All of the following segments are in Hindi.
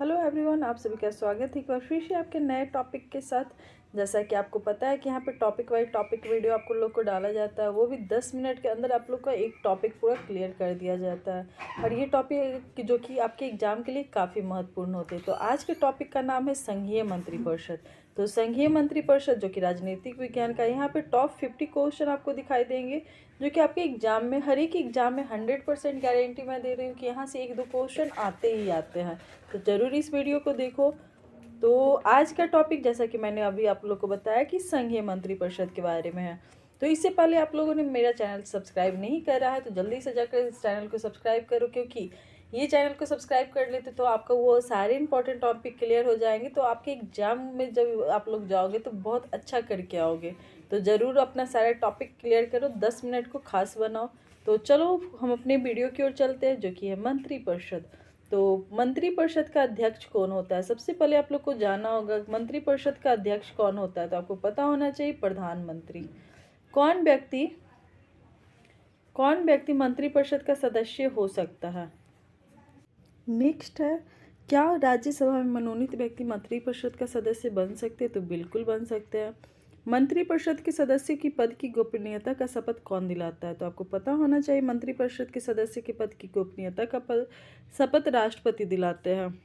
हेलो एवरीवन, आप सभी का स्वागत है एक बार फिर से आपके नए टॉपिक के साथ। जैसा कि आपको पता है कि यहाँ पे टॉपिक वाइज टॉपिक वीडियो आप लोग को डाला जाता है, वो भी 10 मिनट के अंदर आप लोग का एक टॉपिक पूरा क्लियर कर दिया जाता है। और ये टॉपिक जो कि आपके एग्जाम के लिए काफ़ी महत्वपूर्ण होते हैं। तो आज के टॉपिक का नाम है संघीय मंत्रिपरिषद। तो संघीय मंत्रिपरिषद जो कि राजनीतिक विज्ञान का, यहाँ पे टॉप 50 क्वेश्चन आपको दिखाई देंगे जो कि आपके एग्जाम में, हर एक एग्जाम में 100% गारंटी मैं दे रही हूँ कि यहाँ से एक दो क्वेश्चन आते ही आते हैं। तो ज़रूर इस वीडियो को देखो। तो आज का टॉपिक, जैसा कि मैंने अभी आप लोग को बताया कि संघीय मंत्रिपरिषद के बारे में है। तो इससे पहले आप लोगों ने मेरा चैनल सब्सक्राइब नहीं कर रहा है तो जल्दी से जाकर इस चैनल को सब्सक्राइब करो, क्योंकि ये चैनल को सब्सक्राइब कर लेते तो आपका वो सारे इंपॉर्टेंट टॉपिक क्लियर हो जाएंगे। तो आपके एग्जाम में जब आप लोग जाओगे तो बहुत अच्छा करके आओगे। तो ज़रूर अपना सारा टॉपिक क्लियर करो, 10 मिनट को खास बनाओ। तो चलो हम अपने वीडियो की ओर चलते हैं, जो कि है मंत्रिपरिषद। तो मंत्रिपरिषद का अध्यक्ष कौन होता है? सबसे पहले आप लोग को जानना होगा मंत्रिपरिषद का अध्यक्ष कौन होता है। तो आपको पता होना चाहिए प्रधानमंत्री। कौन व्यक्ति मंत्रिपरिषद का सदस्य हो सकता है? नेक्स्ट है, क्या राज्यसभा में मनोनीत व्यक्ति मंत्रिपरिषद का सदस्य बन सकते हैं? तो बिल्कुल बन सकते हैं। मंत्रिपरिषद के सदस्य की पद की गोपनीयता का शपथ कौन दिलाता है? तो आपको पता होना चाहिए मंत्रिपरिषद के सदस्य के पद की गोपनीयता का शपथ राष्ट्रपति दिलाते हैं।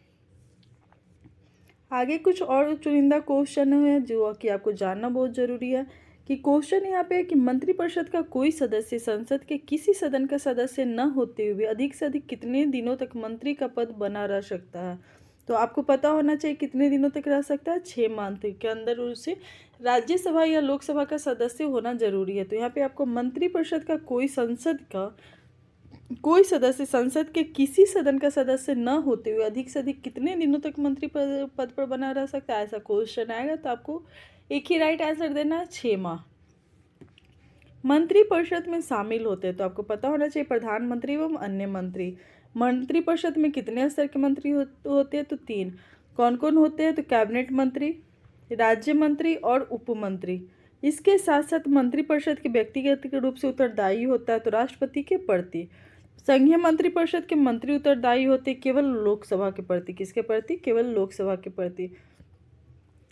आगे कुछ और चुनिंदा क्वेश्चन है जो कि आपको जानना बहुत जरूरी है कि क्वेश्चन यहाँ पे है कि मंत्रिपरिषद का कोई सदस्य संसद के किसी सदन का सदस्य न होते हुए अधिक से अधिक कितने दिनों तक मंत्री का पद बना रह सकता है? तो आपको पता होना चाहिए कितने दिनों तक रह सकता है। 6 मंथ के अंदर उसे राज्यसभा या लोकसभा का सदस्य होना जरूरी है। तो यहाँ पे आपको मंत्रिपरिषद का कोई सदस्य संसद के किसी सदन का सदस्य न होते हुए अधिक से अधिक कितने दिनों तक मंत्री पद पर बना रह सकता है, ऐसा क्वेश्चन आएगा तो आपको एक ही राइट आंसर देना है, 6 माह। मंत्रिपरिषद में शामिल होते हैं तो आपको पता होना चाहिए प्रधानमंत्री एवं अन्य मंत्री। मंत्रिपरिषद में कितने स्तर के मंत्री होते हैं? तो 3। कौन कौन होते हैं? तो कैबिनेट मंत्री, राज्य मंत्री और उप मंत्री। इसके साथ साथ मंत्रिपरिषद के व्यक्तिगत रूप से उत्तरदायी होता है तो राष्ट्रपति के प्रति। संघीय मंत्रिपरिषद के मंत्री उत्तरदायी होते केवल लोकसभा के प्रति। किसके प्रति? केवल लोकसभा के प्रति।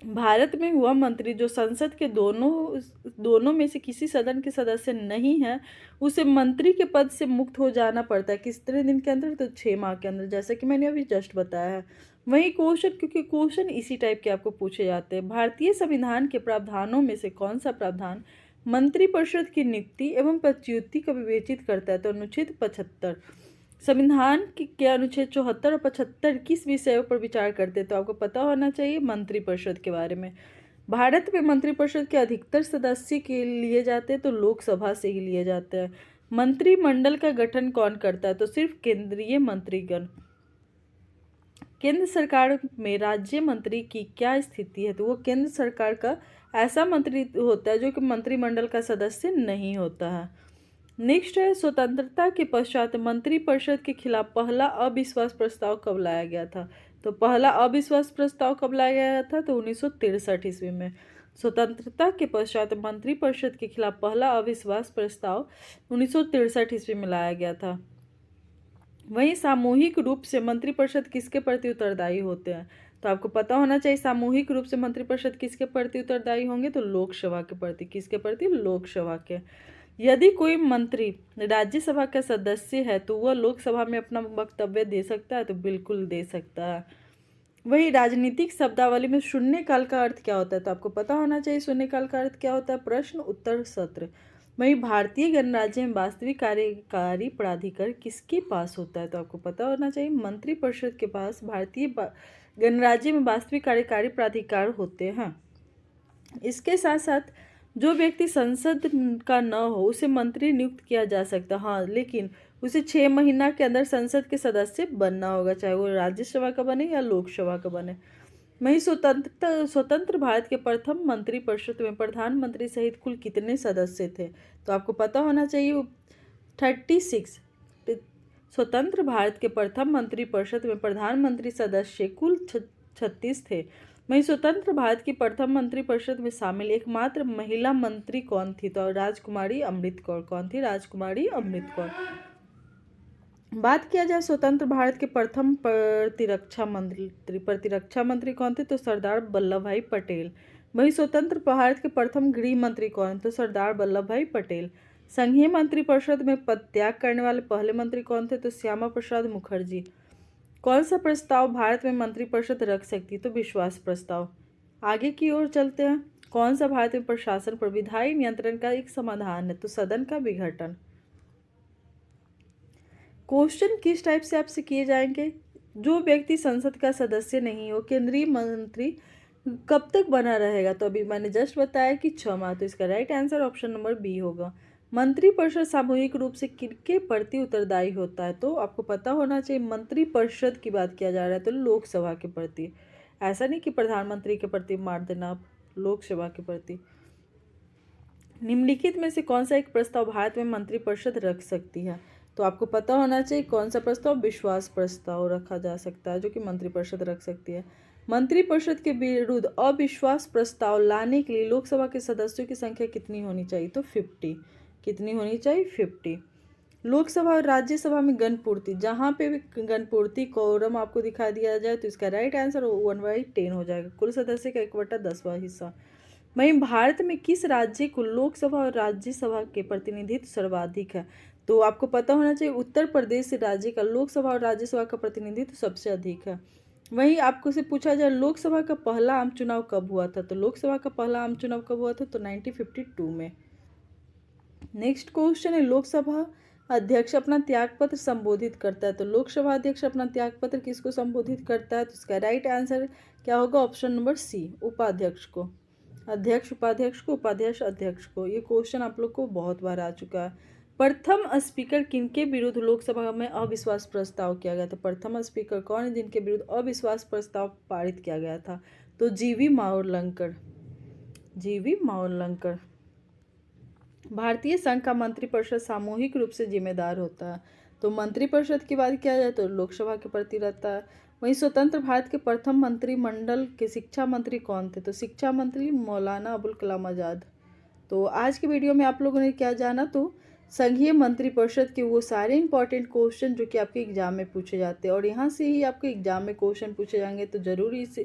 भारत में वह मंत्री जो संसद के दोनों में से किसी सदन के सदस्य नहीं है उसे मंत्री के पद से मुक्त हो जाना पड़ता है। कितने दिन के अंदर? तो 6 माह के अंदर, जैसा कि मैंने अभी जस्ट बताया है। वही क्वेश्चन, क्योंकि क्वेश्चन इसी टाइप के आपको पूछे जाते हैं। भारतीय संविधान के प्रावधानों में से कौन सा प्रावधान मंत्रिपरिषद की नियुक्ति एवं पदच्युति को विवेचित करता है? तो अनुच्छेद 75। संविधान के अनुच्छेद 74 और 75 किस विषयों पर विचार करते हैं? तो आपको पता होना चाहिए मंत्रिपरिषद के बारे में। भारत में मंत्रिपरिषद के अधिकतर सदस्य के लिए जाते हैं तो लोकसभा से ही लिए जाते हैं। मंत्रिमंडल का गठन कौन करता है? तो सिर्फ केंद्रीय मंत्रीगण। केंद्र सरकार में राज्य मंत्री की क्या स्थिति है? तो वो केंद्र सरकार का ऐसा मंत्री होता है जो कि मंत्रिमंडल का सदस्य नहीं होता है। नेक्स्ट है, स्वतंत्रता के पश्चात मंत्रिपरिषद के खिलाफ पहला अविश्वास प्रस्ताव कब लाया गया था? तो पहला अविश्वास प्रस्ताव कब लाया गया था? तो 1963 ईस्वी में। स्वतंत्रता के पश्चात मंत्रिपरिषद के खिलाफ पहला अविश्वास प्रस्ताव 1963 ईस्वी में लाया गया था। वहीं सामूहिक रूप से मंत्रिपरिषद किसके प्रति उत्तरदायी होते हैं? तो आपको पता होना चाहिए सामूहिक रूप से मंत्रिपरिषद किसके प्रति उत्तरदायी होंगे? तो लोकसभा के प्रति। किसके प्रति? लोकसभा के। यदि कोई मंत्री राज्यसभा का सदस्य है तो वह लोकसभा में अपना वक्तव्य दे सकता है? तो बिल्कुल दे सकता है। वही राजनीतिक शब्दावली में शून्यकाल का अर्थ क्या होता है? तो आपको पता होना चाहिए शून्यकाल का अर्थ क्या होता है, प्रश्न उत्तर सत्र। वही भारतीय गणराज्य में वास्तविक कार्यकारी प्राधिकार किसके पास होता है? तो आपको पता होना चाहिए मंत्रिपरिषद के पास भारतीय गणराज्य में वास्तविक कार्यकारी प्राधिकार होते हैं। इसके साथ साथ जो व्यक्ति संसद का न हो उसे मंत्री नियुक्त किया जा सकता है, हाँ, लेकिन उसे 6 महीना के अंदर संसद के सदस्य बनना होगा, चाहे वो राज्यसभा का बने या लोकसभा का बने। वहीं स्वतंत्र भारत के प्रथम मंत्रिपरिषद में प्रधानमंत्री सहित कुल कितने सदस्य थे? तो आपको पता होना चाहिए 36। स्वतंत्र भारत के प्रथम मंत्रिपरिषद में प्रधानमंत्री सदस्य कुल 36 थे। वहीं स्वतंत्र भारत की प्रथम मंत्रिपरिषद में शामिल एकमात्र महिला मंत्री कौन थी? तो राजकुमारी अमृत कौर। कौन थी? राजकुमारी अमृत कौर। बात किया जाए स्वतंत्र भारत के प्रथम प्रतिरक्षा मंत्री कौन थे? तो सरदार वल्लभ भाई पटेल। वही स्वतंत्र भारत के प्रथम गृह मंत्री कौन? तो सरदार वल्लभ भाई पटेल। संघीय मंत्रिपरिषद में पद त्याग करने वाले पहले मंत्री कौन थे? तो श्यामा प्रसाद मुखर्जी। कौन सा प्रस्ताव भारत में मंत्रिपरिषद रख सकती? तो विश्वास प्रस्ताव। आगे की ओर चलते हैं। कौन सा भारत में प्रशासन पर विधायी नियंत्रण का एक समाधान है? तो सदन का विघटन। क्वेश्चन किस टाइप से आपसे किए जाएंगे? जो व्यक्ति संसद का सदस्य नहीं हो, केंद्रीय मंत्री कब तक बना रहेगा? तो अभी मैंने जस्ट बताया कि 6 माह। तो इसका right answer option number B होगा। मंत्रिपरिषद सामूहिक रूप से किसके प्रति उत्तरदायी होता है? तो आपको पता होना चाहिए मंत्रिपरिषद की बात किया जा रहा है तो लोकसभा के प्रति। ऐसा नहीं कि प्रधानमंत्री के प्रति मार देना, आप लोकसभा के प्रति। निम्नलिखित में से कौन सा एक प्रस्ताव भारत में मंत्रिपरिषद रख सकती है? तो आपको पता होना चाहिए कौन सा प्रस्ताव विश्वास प्रस्ताव रखा जा सकता है, जो कि मंत्रिपरिषद रख सकती है। मंत्रिपरिषद के विरुद्ध अविश्वास प्रस्ताव लाने के लिए लोकसभा के सदस्यों की संख्या कितनी होनी चाहिए? तो 50। कितनी होनी चाहिए? 50। लोकसभा और राज्यसभा में गणपूर्ति, जहाँ पे भी गणपूर्ति कोरम आपको दिखा दिया जाए तो इसका राइट आंसर 1/10 हो जाएगा। कुल सदस्य का 1/10वां हिस्सा। वहीं भारत में किस राज्य को लोकसभा और राज्यसभा के प्रतिनिधित्व सर्वाधिक है? तो आपको पता होना चाहिए उत्तर प्रदेश राज्य का लोकसभा और राज्यसभा का प्रतिनिधित्व सबसे अधिक है। वहीं आपको से पूछा जाए लोकसभा का पहला आम चुनाव कब हुआ था? तो लोकसभा का पहला आम चुनाव कब हुआ था? तो 1952 में। नेक्स्ट क्वेश्चन है, लोकसभा अध्यक्ष अपना त्यागपत्र संबोधित करता है तो लोकसभा अध्यक्ष अपना त्यागपत्र किसको संबोधित करता है? तो इसका राइट आंसर क्या होगा? ऑप्शन नंबर सी, उपाध्यक्ष को। अध्यक्ष उपाध्यक्ष को, उपाध्यक्ष अध्यक्ष को। ये क्वेश्चन आप लोग को बहुत बार आ चुका है। प्रथम स्पीकर किनके विरुद्ध लोकसभा में अविश्वास प्रस्ताव किया गया था? प्रथम स्पीकर कौन है जिनके विरुद्ध अविश्वास प्रस्ताव पारित किया गया था? तो जीवी मावलंकर। जीवी मावलंकर। भारतीय संघ का मंत्रिपरिषद सामूहिक रूप से जिम्मेदार होता है तो मंत्रिपरिषद की बात किया जाए तो लोकसभा के प्रति रहता है। वहीं स्वतंत्र भारत के प्रथम मंत्रिमंडल के शिक्षा मंत्री कौन थे? तो शिक्षा मंत्री मौलाना अबुल कलाम आज़ाद। तो आज की वीडियो में आप लोगों ने क्या जाना? तो संघीय मंत्रिपरिषद के वो सारे इंपॉर्टेंट क्वेश्चन जो कि आपके एग्जाम में पूछे जाते हैं और यहाँ से ही आपके एग्जाम में क्वेश्चन पूछे जाएंगे। तो ज़रूरी इस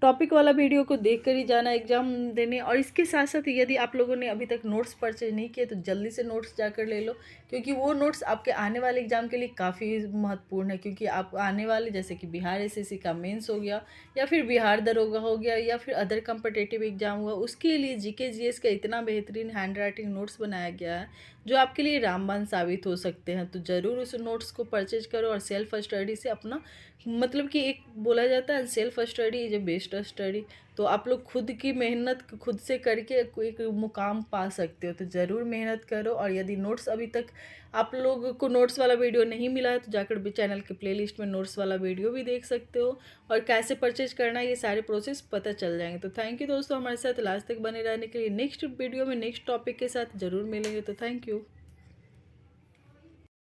टॉपिक वाला वीडियो को देख कर ही जाना एग्जाम देने। और इसके साथ साथ यदि आप लोगों ने अभी तक नोट्स परचेज नहीं किए तो जल्दी से नोट्स जाकर ले लो, क्योंकि वो नोट्स आपके आने वाले एग्जाम के लिए काफ़ी महत्वपूर्ण है। क्योंकि आप आने वाले जैसे कि बिहार एसएससी का मेंस हो गया या फिर बिहार दरोगा हो गया या फिर अदर कम्पिटेटिव एग्जाम हुआ, उसके लिए जीके जीएस का इतना बेहतरीन हैंड राइटिंग नोट्स बनाया गया है जो आपके लिए रामबाण साबित हो सकते हैं। तो ज़रूर उस नोट्स को परचेज करो और सेल्फ स्टडी से अपना मतलब कि एक बोला जाता है self study is a best study. तो आप लोग खुद की मेहनत खुद से करके एक मुकाम पा सकते हो। तो ज़रूर मेहनत करो। और यदि नोट्स अभी तक आप लोग को नोट्स वाला वीडियो नहीं मिला है तो जाकर भी चैनल के प्लेलिस्ट में नोट्स वाला वीडियो भी देख सकते हो और कैसे परचेज करना है ये सारे प्रोसेस पता चल जाएंगे। तो थैंक यू दोस्तों, हमारे साथ लास्ट तक बने रहने के लिए। नेक्स्ट वीडियो में नेक्स्ट टॉपिक के साथ ज़रूर मिलेंगे। तो थैंक यू।